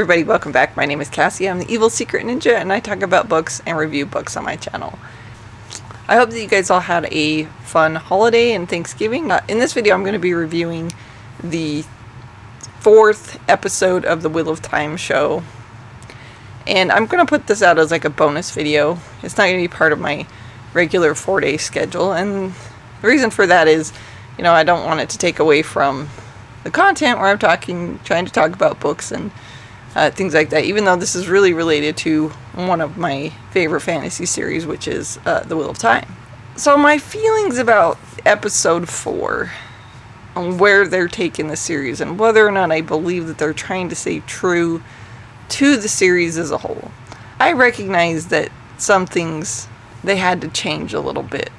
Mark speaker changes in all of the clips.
Speaker 1: everybody, welcome back. My name is Cassie. I'm the Evil Secret Ninja, and I talk about books and review books on my channel. I hope that you guys all had a fun holiday and Thanksgiving. In this video, I'm going to be reviewing the 4th episode of the Wheel of Time show. And I'm going to put this out as like a bonus video. It's not going to be part of my regular 4-day schedule. And the reason for that is, I don't want it to take away from the content where I'm trying to talk about books and things like that, even though this is really related to one of my favorite fantasy series, which is The Wheel of Time. So my feelings about episode 4, on where they're taking the series, and whether or not I believe that they're trying to stay true to the series as a whole. I recognize that some things they had to change a little bit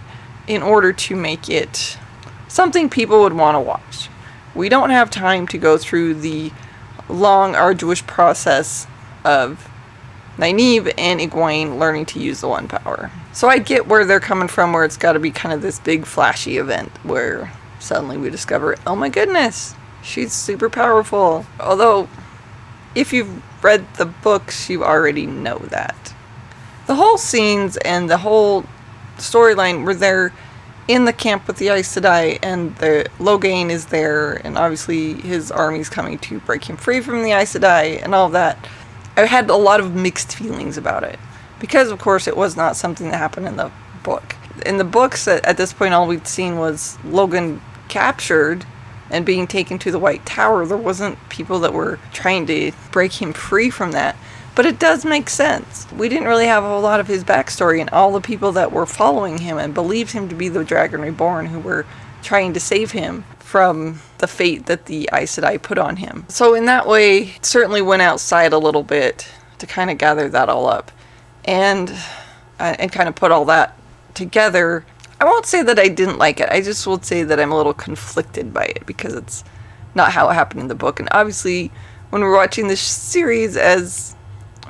Speaker 1: in order to make it something people would want to watch. We don't have time to go through the long, arduous process of Nynaeve and Egwene learning to use the One Power. So I get where they're coming from, where it's got to be kind of this big flashy event where suddenly we discover, oh my goodness, she's super powerful. Although, if you've read the books, you already know that. The whole scenes and the whole storyline where they're in the camp with the Aes Sedai, and the Logain is there, and obviously his army's coming to break him free from the Aes Sedai, and all that. I had a lot of mixed feelings about it, because of course it was not something that happened in the book. In the books, at this point, all we'd seen was Logan captured and being taken to the White Tower. There wasn't people that were trying to break him free from that. But it does make sense. We didn't really have a whole lot of his backstory, and all the people that were following him and believed him to be the Dragon Reborn who were trying to save him from the fate that the Aes Sedai put on him. So in that way, it certainly went outside a little bit to kind of gather that all up and kind of put all that together. I won't say that I didn't like it. I just will say that I'm a little conflicted by it because it's not how it happened in the book. And obviously, when we're watching this series as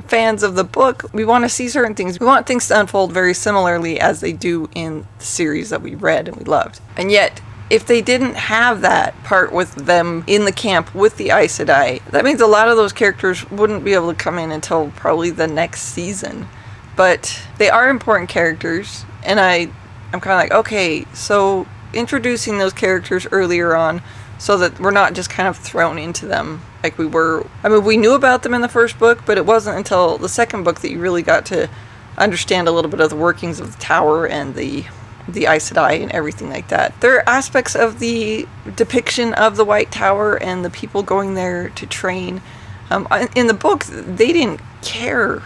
Speaker 1: fans of the book, we want to see certain things. We want things to unfold very similarly as they do in the series that we read and we loved. And yet, if they didn't have that part with them in the camp with the Aes Sedai, that means a lot of those characters wouldn't be able to come in until probably the next season. But they are important characters, and I'm kind of like, okay, so introducing those characters earlier on so that we're not just kind of thrown into them like we were. I mean, we knew about them in the first book, but it wasn't until the second book that you really got to understand a little bit of the workings of the tower and the Aes Sedai and everything like that. There are aspects of the depiction of the White Tower and the people going there to train. In the book, they didn't care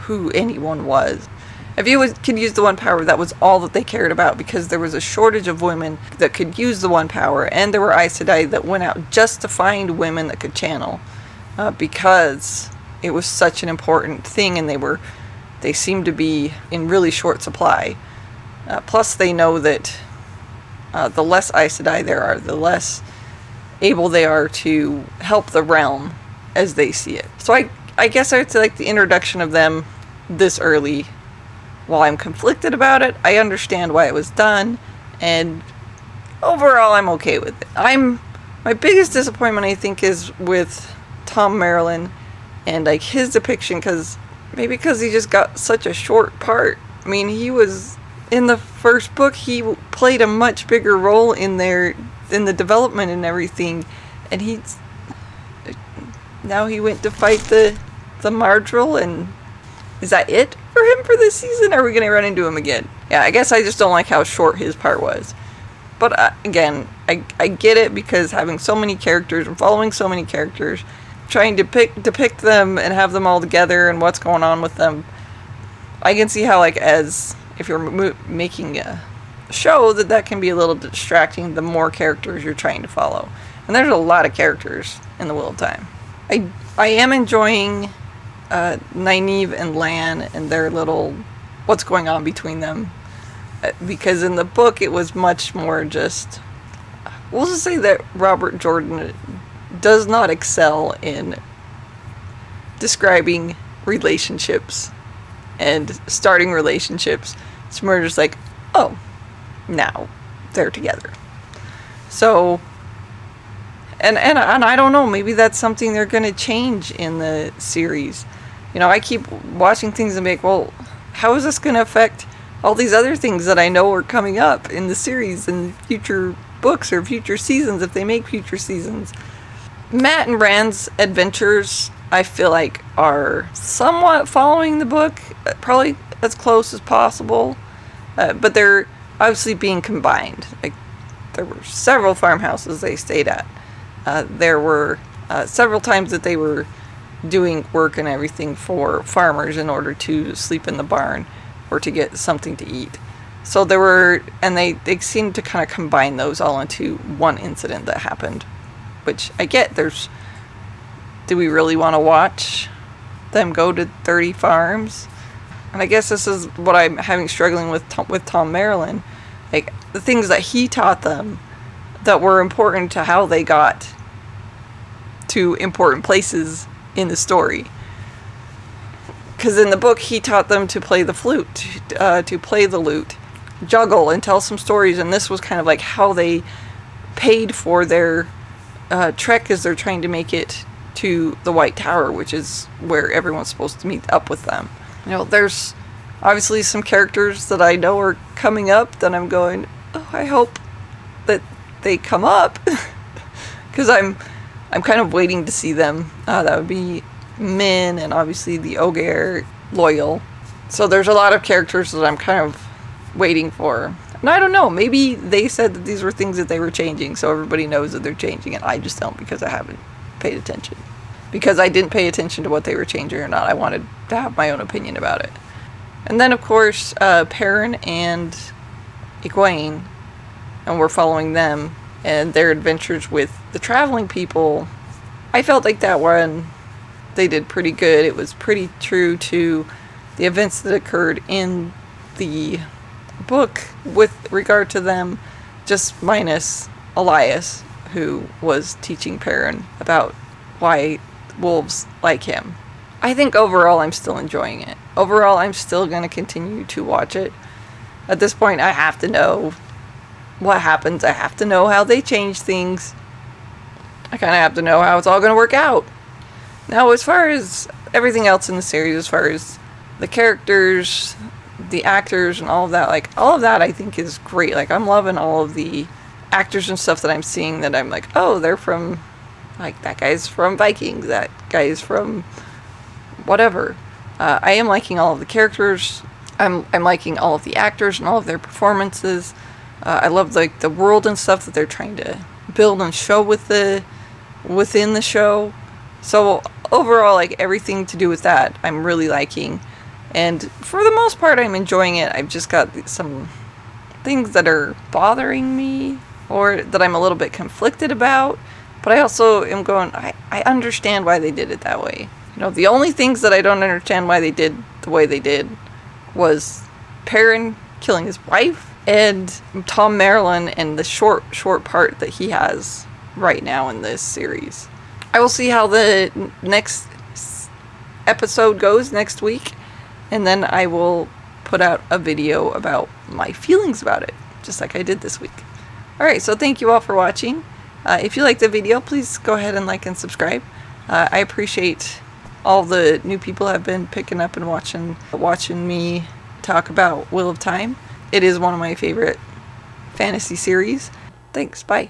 Speaker 1: who anyone was. If you could use the One Power, that was all that they cared about, because there was a shortage of women that could use the One Power, and there were Aes Sedai that went out just to find women that could channel, because it was such an important thing, and they seemed to be in really short supply. Plus, they know that the less Aes Sedai there are, the less able they are to help the realm as they see it. So I guess I would say, like, the introduction of them this early, while I'm conflicted about it, I understand why it was done, and overall I'm okay with it. My biggest disappointment, I think, is with Thom Merrilin and like his depiction, maybe because he just got such a short part. I mean, he was in the first book, he played a much bigger role in the development and everything, and now he went to fight the Mardrell, and is that it for him for this season? Are we going to run into him again? Yeah, I guess I just don't like how short his part was. But again, I get it, because having so many characters and following so many characters, trying to depict them and have them all together and what's going on with them, I can see how, like, as if you're making a show, that can be a little distracting the more characters you're trying to follow. And there's a lot of characters in The Wheel of Time. I am enjoying Nynaeve and Lan and their little what's going on between them, because in the book it was much more just, we'll just say that Robert Jordan does not excel in describing relationships and starting relationships. It's more just like, oh, now they're together. So And I don't know, maybe that's something they're going to change in the series. You know, I keep watching things and be like, well, how is this going to affect all these other things that I know are coming up in the series and future books or future seasons if they make future seasons? Matt and Rand's adventures, I feel like, are somewhat following the book, probably as close as possible, but they're obviously being combined. Like, there were several farmhouses they stayed at. There were several times that they were doing work and everything for farmers in order to sleep in the barn or to get something to eat. So there were, and they seemed to kind of combine those all into one incident that happened, which I get. Do we really want to watch them go to 30 farms? And I guess this is what I'm struggling with Thom Merrilin. Like, the things that he taught them that were important to how they got to important places in the story. Because in the book, he taught them to play the flute, to play the lute, juggle, and tell some stories. And this was kind of like how they paid for their trek as they're trying to make it to the White Tower, which is where everyone's supposed to meet up with them. You know, there's obviously some characters that I know are coming up that I'm going, oh, I hope that they come up. Because I'm kind of waiting to see them. That would be Min and obviously the Ogier Loial. So there's a lot of characters that I'm kind of waiting for. And I don't know, maybe they said that these were things that they were changing, so everybody knows that they're changing, and I just don't, because I haven't paid attention. Because I didn't pay attention to what they were changing or not. I wanted to have my own opinion about it. And then, of course, Perrin and Egwene, and we're following them and their adventures with the traveling people. I felt like that one, they did pretty good. It was pretty true to the events that occurred in the book with regard to them, just minus Elias, who was teaching Perrin about why wolves like him. I think overall I'm still enjoying it. Overall, I'm still going to continue to watch it. At this point, I have to know what happens. I have to know how they change things. I kind of have to know how it's all going to work out. Now, as far as everything else in the series, as far as the characters, the actors, and all of that, like, all of that I think is great. Like, I'm loving all of the actors and stuff that I'm seeing that I'm like, oh, they're from, like, that guy's from Vikings, that guy's from whatever. I am liking all of the characters. I'm liking all of the actors and all of their performances. I love, like, the world and stuff that they're trying to build and show within the show. So overall, like, everything to do with that, I'm really liking. And for the most part, I'm enjoying it. I've just got some things that are bothering me, or that I'm a little bit conflicted about. But I also am going, I understand why they did it that way. You know, the only things that I don't understand why they did the way they did was Perrin killing his wife and Thom Merrilin and the short part that he has right now in this series. I will see how the next episode goes next week, and then I will put out a video about my feelings about it, just like I did this week. Alright, so thank you all for watching. If you liked the video, please go ahead and like and subscribe. I appreciate all the new people have been picking up and watching me talk about Wheel of Time. It is one of my favorite fantasy series. Thanks, bye.